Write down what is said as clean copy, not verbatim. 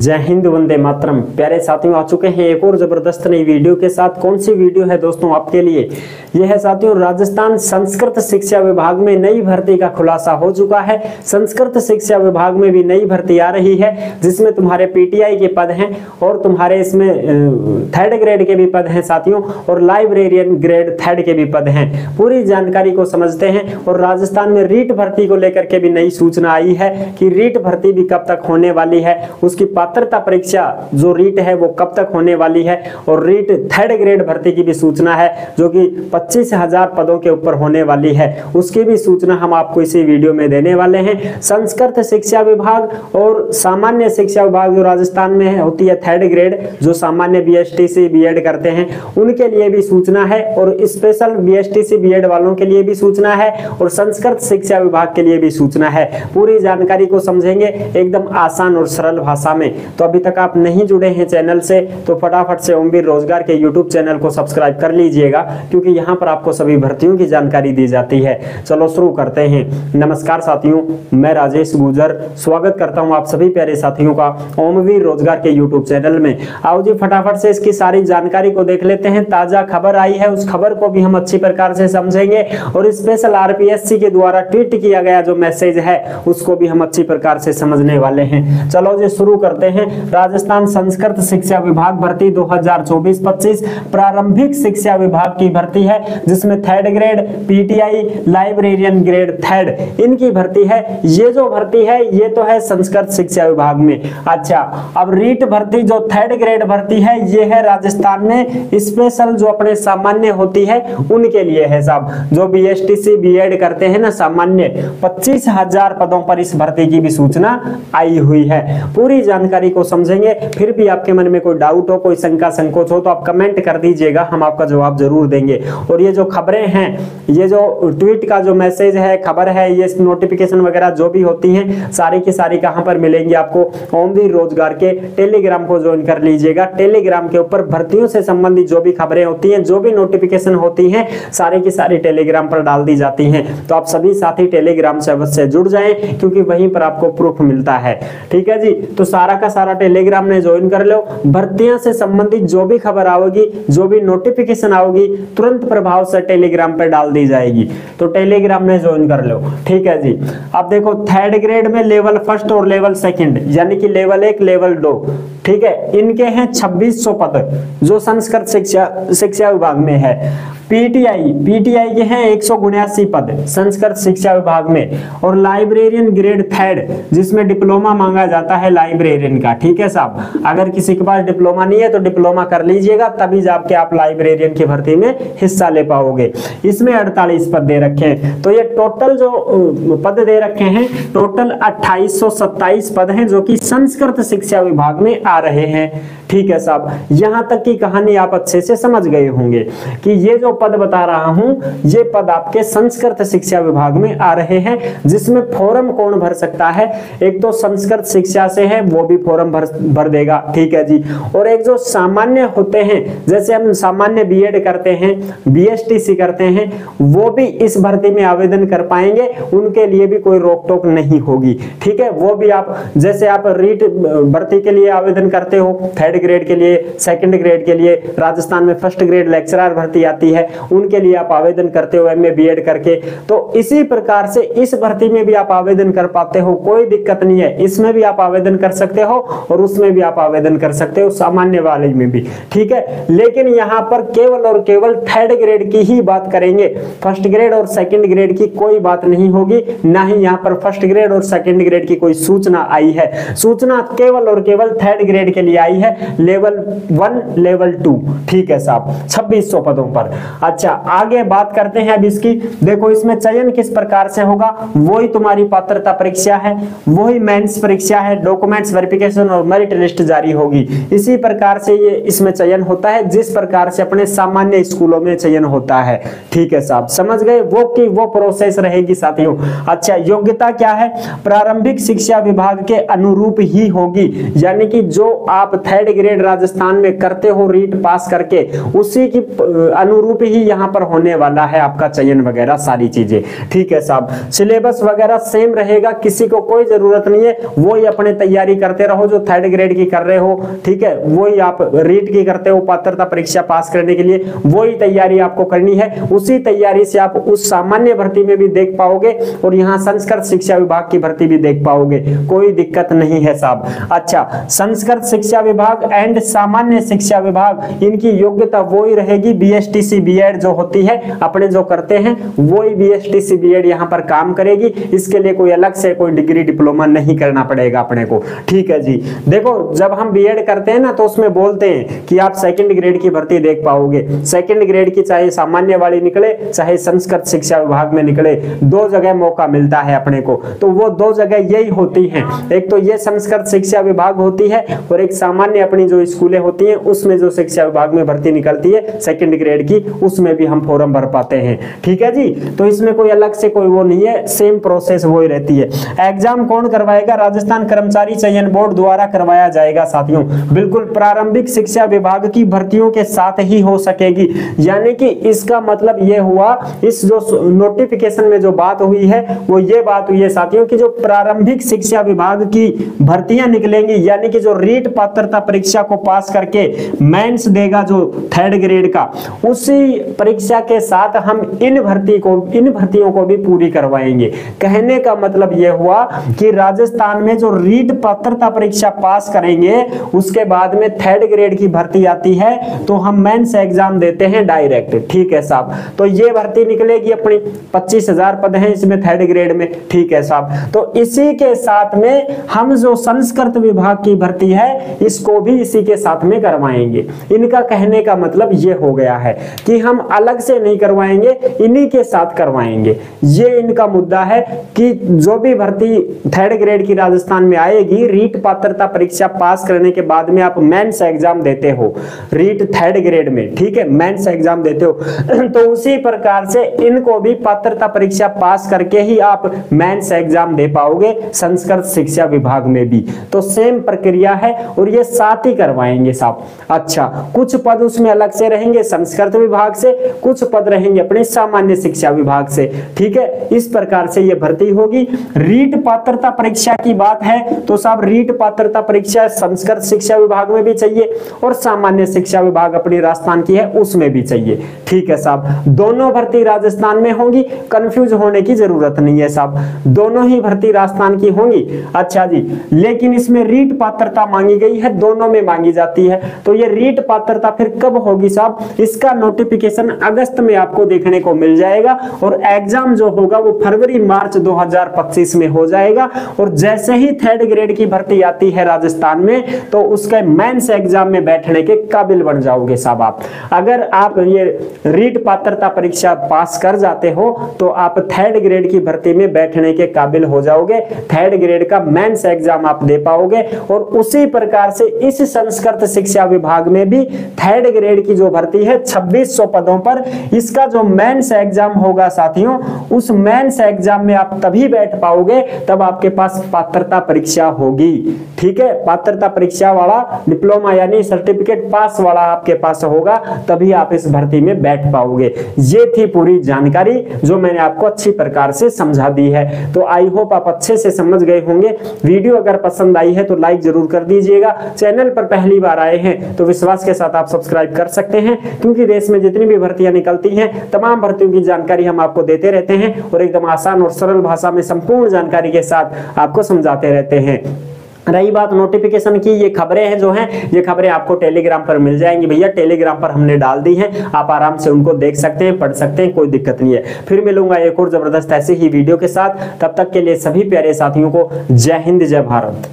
जय हिंद, वंदे मातरम। प्यारे साथियों, आ चुके हैं एक और जबरदस्त नई वीडियो के साथ। कौन सी वीडियो है दोस्तों आपके लिए? यह है साथियों, राजस्थान संस्कृत शिक्षा विभाग में नई भर्ती का खुलासा हो चुका है। संस्कृत शिक्षा विभाग में भी नई भर्ती आ रही है, जिसमें तुम्हारे पीटीआई के पद हैं और तुम्हारे इसमें थर्ड ग्रेड के भी पद हैं साथियों, और लाइब्रेरियन ग्रेड थर्ड के भी पद हैं। पूरी जानकारी को समझते हैं। और राजस्थान में रीट भर्ती को लेकर के भी नई सूचना आई है कि रीट भर्ती भी कब तक होने वाली है, उसकी पात्रता परीक्षा जो रीट है वो कब तक होने वाली है। और रीट थर्ड ग्रेड भर्ती की भी सूचना है, जो कि 25,000 पदों के ऊपर होने वाली है। उसकी भी सूचना हम आपको इसी वीडियो में देने वाले हैं। संस्कृत शिक्षा विभाग और सामान्य शिक्षा विभाग जो राजस्थान में होती है थर्ड ग्रेड, जो सामान्य बीएसटीसी बीएड करते हैं उनके लिए भी सूचना है, और स्पेशल बीएसटीसी बीएड वालों के लिए भी सूचना है, और संस्कृत शिक्षा विभाग के लिए भी सूचना है। पूरी जानकारी को समझेंगे एकदम आसान और सरल भाषा में। तो अभी तक आप नहीं जुड़े हैं चैनल से तो फटाफट से ओमवीर रोजगार के यूट्यूब चैनल को सब्सक्राइब कर लीजिएगा, क्योंकि यहाँ पर आपको सभी भर्तियों की जानकारी दी जाती है। चलो शुरू करते हैं। नमस्कार साथियों, मैं राजेश गुजर स्वागत करता हूँ आप सभी प्यारे साथियों का ओमवीर रोजगार के यूट्यूब चैनल में। आओ जी फटाफट से इसकी सारी जानकारी को देख लेते हैं। ताजा खबर आई है, उस खबर को भी हम अच्छी प्रकार से समझेंगे, और स्पेशल आरपीएससी के द्वारा ट्वीट किया गया जो मैसेज है उसको भी हम अच्छी प्रकार से समझने वाले हैं। चलो जी शुरू करते हैं। राजस्थान संस्कृत शिक्षा विभाग भर्ती 2024-25 प्रारंभिक शिक्षा विभाग की भर्ती है, जिसमें third grade, PTI, librarian grade third इनकी भर्ती है। ये जो भर्ती है ये तो है संस्कृत शिक्षा विभाग में। अच्छा, अब रीट भर्ती जो थर्ड ग्रेड भर्ती है ये है राजस्थान में स्पेशल, जो अपने सामान्य होती है उनके लिए है साहब। जो बीएसटीसी बीएड करते हैं ना सामान्य, 25,000 पदों पर इस भर्ती की भी सूचना आई हुई है। पूरी जानकारी को समझेंगे। फिर भी आपके मन में कोई डाउट हो, कोई शंका संकोच हो तो आप कमेंट कर दीजिएगा, हम आपका जवाब जरूर देंगे। और ये जो खबरें हैं, ये जो ट्वीट का जो मैसेज है, खबर है, ये नोटिफिकेशन वगैरह जो भी होती हैं सारी की सारी कहां पर मिलेंगी आपको? ओमवीर रोजगार के टेलीग्राम को ज्वाइन कर लीजिएगा। टेलीग्राम के ऊपर भर्तियों से संबंधित जो भी खबरें होती हैं, जो भी नोटिफिकेशन होती हैं, सारी की सारी टेलीग्राम पर डाल दी जाती हैं। तो आप सभी साथी टेलीग्राम से अवश्य जुड़ जाएं, क्योंकि वहीं पर आपको प्रूफ मिलता है। ठीक है जी, तो सारा का सारा टेलीग्राम में ज्वाइन कर लो। भर्तियों से संबंधित जो भी खबर आओगी, जो भी नोटिफिकेशन आओगी, तुरंत प्रभाव से टेलीग्राम पर डाल दी जाएगी। तो टेलीग्राम में ज्वाइन कर लो। ठीक है जी। अब देखो, थर्ड ग्रेड में लेवल फर्स्ट और लेवल सेकंड, यानी कि लेवल 1 लेवल 2, ठीक है, इनके हैं 2600 पद जो संस्कृत शिक्षा विभाग में है। पीटीआई के हैं 179 पद संस्कृत शिक्षा विभाग में। और लाइब्रेरियन ग्रेड थर्ड, जिसमें डिप्लोमा मांगा जाता है लाइब्रेरियन का। ठीक है साहब, अगर किसी के पास डिप्लोमा नहीं है तो डिप्लोमा कर लीजिएगा, तभी जाके आप लाइब्रेरियन की भर्ती में हिस्सा ले पाओगे। इसमें 48 पद दे रखे हैं। तो ये टोटल जो पद दे रखे हैं, टोटल 2827 पद हैं जो कि संस्कृत शिक्षा विभाग में आ रहे हैं। ठीक है साहब, यहां तक की कहानी आप अच्छे से समझ गए होंगे कि ये जो पद बता रहा हूं, ये पद आपके संस्कृत शिक्षा विभाग में आ रहे हैं। जिसमें फॉर्म कौन भर सकता है? एक तो संस्कृत शिक्षा से है, वो भी फॉर्म भर देगा। ठीक है जी। और एक जो सामान्य होते हैं, जैसे हम सामान्य बीएड करते हैं, बीएसटीसी करते हैं, वो भी इस भर्ती में आवेदन कर पाएंगे। उनके लिए भी कोई रोक टोक नहीं होगी। ठीक है, वो भी आप, जैसे आप रीट भर्ती के लिए आवेदन करते हो, थर्ड ग्रेड के लिए, सेकंड ग्रेड के लिए, राजस्थान में फर्स्ट ग्रेड लेक्चरर भर्ती आती है, उनके लिए आप आवेदन करते हो एमए बीएड करके। तो इसी प्रकार से इस भर्ती में भी आप आवेदन कर पाते हो, कोई दिक्कत नहीं है। इसमें भी आप आवेदन कर सकते हो और उसमें भी आप आवेदन कर सकते हो, सामान्य वाले में भी। ठीक है, लेकिन यहाँ पर केवल और केवल थर्ड ग्रेड की ही बात करेंगे। फर्स्ट ग्रेड और सेकंड ग्रेड की कोई बात नहीं होगी, ना ही यहाँ पर फर्स्ट ग्रेड और सेकंड ग्रेड की कोई सूचना आई है। सूचना केवल और केवल थर्ड ग्रेड के लिए आई है, लेवल 1 लेवल 2। ठीक है साहब, 2600 पदों पर। अच्छा, आगे बात करते हैं अब इसकी। देखो, इसमें चयन किस प्रकार से होगा? वही तुम्हारी पात्रता परीक्षा है, वही मेंस परीक्षा है, डॉक्यूमेंट्स वेरिफिकेशन और मेरिट लिस्ट जारी होगी। इसी प्रकार से ये इसमें चयन होता है, जिस प्रकार से अपने सामान्य स्कूलों में चयन होता है। ठीक है साहब, समझ गए? वो की वो प्रोसेस रहेगी साथियों। अच्छा, योग्यता क्या है? प्रारंभिक शिक्षा विभाग के अनुरूप ही होगी, यानी कि जो आप थर्ड ग्रेड राजस्थान में करते हो रीट पास करके, उसी की अनुरूप ग्रुप ही यहाँ पर होने वाला है, आपका चयन वगैरह सारी चीजें। ठीक है साहब, सिलेबस वगैरह सेम रहेगा, किसी को कोई जरूरत नहीं है, वही अपने तैयारी करते रहो जो थर्ड ग्रेड की कर रहे हो। ठीक है, वही आप रीट की करते हो पात्रता परीक्षा पास करने के लिए, वही तैयारी आपको करनी है। उसी तैयारी से आप उस सामान्य भर्ती में भी देख पाओगे और यहाँ संस्कृत शिक्षा विभाग की भर्ती भी देख पाओगे, कोई दिक्कत नहीं है साहब। अच्छा, संस्कृत शिक्षा विभाग एंड सामान्य शिक्षा विभाग, इनकी योग्यता वही रहेगी, बीएसटीसी बीएड जो होती है अपने जो करते हैं वही बीएसटीसी बीएड यहाँ पर काम करेगी। इसके लिए कोई अलग से कोई डिग्री डिप्लोमा नहीं करना पड़ेगा अपने को। ठीक है जी, देखो जब हम बीएड करते हैं ना तो उसमें बोलते हैं कि आप सेकंड ग्रेड की भर्ती देख पाओगे। सेकंड ग्रेड की चाहे सामान्य वाली निकले चाहे संस्कृत शिक्षा विभाग में निकले, दो जगह मौका मिलता है अपने को। तो वो दो जगह यही होती हैं, एक तो ये संस्कृत शिक्षा विभाग होती है और एक सामान्य अपनी जो स्कूलें होती हैं उसमें जो शिक्षा विभाग में भर्ती निकलती है सेकंड ग्रेड की, उसमें भी हम फॉर्म भर पाते हैं। ठीक है जी, तो इसमें कोई अलग से कोई वो नहीं है, सेम प्रोसेस वही रहती है। एग्जाम कौन करवाएगा? राजस्थान कर्मचारी चयन बोर्ड द्वारा करवाया जाएगा साथियों, बिल्कुल प्रारंभिक शिक्षा विभाग की भर्तियों के साथ ही हो सकेगी। यानी कि इसका मतलब ये हुआ, इस जो नोटिफिकेशन में जो बात हुई है वो ये बात हुई है साथियों कि जो प्रारंभिक शिक्षा विभाग की भर्तियां निकलेंगी, यानी कि जो रीट पात्रता परीक्षा को पास करके मेंस देगा जो थर्ड ग्रेड का, उसी परीक्षा के साथ हम इन भर्तियों को भी पूरी करवाएंगे। कहने का मतलब यह हुआ कि राजस्थान में जो रीट पात्रता परीक्षा पास करेंगे उसके बाद में थर्ड ग्रेड की भर्ती आती है तो हम मेंस एग्जाम देते हैं डायरेक्ट। ठीक है साहब, तो ये भर्ती निकलेगी अपनी 25,000 पद हैं इसमें थर्ड ग्रेड में। ठीक है साहब, तो इसी के साथ में हम जो संस्कृत विभाग की भर्ती है इसको भी इसी के साथ में करवाएंगे। इनका कहने का मतलब ये हो गया है कि हम अलग से नहीं करवाएंगे, इन्हीं के साथ करवाएंगे। ये इनका मुद्दा है कि जो भी भर्ती थर्ड ग्रेड की राजस्थान में आएगी, रीट पात्रता परीक्षा पास करने के बाद में आप मेंस एग्जाम देते हो रीट थर्ड ग्रेड में। ठीक है, मेंस एग्जाम देते हो तो उसी प्रकार से इनको भी पात्रता परीक्षा पास करके ही आप मेंस एग्जाम दे पाओगे संस्कृत शिक्षा विभाग में भी। तो सेम प्रक्रिया है और ये साथ ही करवाएंगे साहब। अच्छा, कुछ पद उसमें अलग से रहेंगे संस्कृत विभाग से, कुछ पद रहेंगे अपने सामान्य शिक्षा विभाग से। ठीक है, इस प्रकार से ये भर्ती होगी। रीट पात्रता परीक्षा की बात है तो साहब रीट पात्रता परीक्षा संस्कृत शिक्षा विभाग में भी चाहिए और सामान्य शिक्षा विभाग अपनी राजस्थान की है उसमें भी चाहिए। ठीक है साहब, दोनों भर्ती राजस्थान में होंगी, कंफ्यूज होने की जरूरत नहीं है साहब, दोनों ही भर्ती राजस्थान की होंगी। अच्छा जी, लेकिन इसमें रीट पात्रता मांगी गई है, दोनों में मांगी जाती है। तो ये रीट पात्रता फिर कब होगी साहब? इसका नोटिफिकेशन अगस्त में आपको देखने को मिल जाएगा और एग्जाम जो होगा वो फरवरी मार्च 2025 में हो जाएगा। और जैसे ही थर्ड ग्रेड की भर्ती आती है राजस्थान में तो उसके मेंस एग्जाम में बैठने के काबिल बन जाओगे साहब आप। अगर आप ये रीट पात्रता परीक्षा पास कर जाते हो तो आप थर्ड ग्रेड की भर्ती में बैठने के काबिल हो जाओगे, थर्ड ग्रेड का मेंस एग्जाम आप दे पाओगे। और उसी प्रकार से इस संस्कृत शिक्षा विभाग में भी थर्ड ग्रेड की जो भर्ती है 2600 पदों पर, इसका जो मेंस एग्जाम होगा साथियों, उस मेंस एग्जाम में आप तभी बैठ पाओगे तब आपके पास पात्रता परीक्षा होगी। ठीक है, पात्रता परीक्षा वाला डिप्लोमा यानी सर्टिफिकेट पास वाला आपके पास होगा, तभी आप इस भर्ती में बैठ पाओगे। ये थी पूरी जानकारी जो मैंने आपको अच्छी प्रकार से समझा दी है। तो आई होप आप अच्छे से समझ गए होंगे। वीडियो अगर पसंद आई है तो लाइक जरूर कर दीजिएगा। चैनल पर पहली बार आए हैं तो विश्वास के साथ आप सब्सक्राइब कर सकते हैं, क्योंकि देश में जितनी भी भर्तियां निकलती हैं तमाम भर्तियों की जानकारी हम आपको देते रहते हैं और एकदम आसान और सरल भाषा में संपूर्ण जानकारी के साथ आपको समझाते रहते हैं। रही बात नोटिफिकेशन की, ये खबरें हैं जो हैं, ये खबरें आपको टेलीग्राम पर मिल जाएंगी भैया, टेलीग्राम पर हमने डाल दी हैं, आप आराम से उनको देख सकते हैं, पढ़ सकते हैं, कोई दिक्कत नहीं है। फिर मिलूंगा एक और जबरदस्त ऐसी ही वीडियो के साथ, तब तक के लिए सभी प्यारे साथियों को जय हिंद, जय भारत।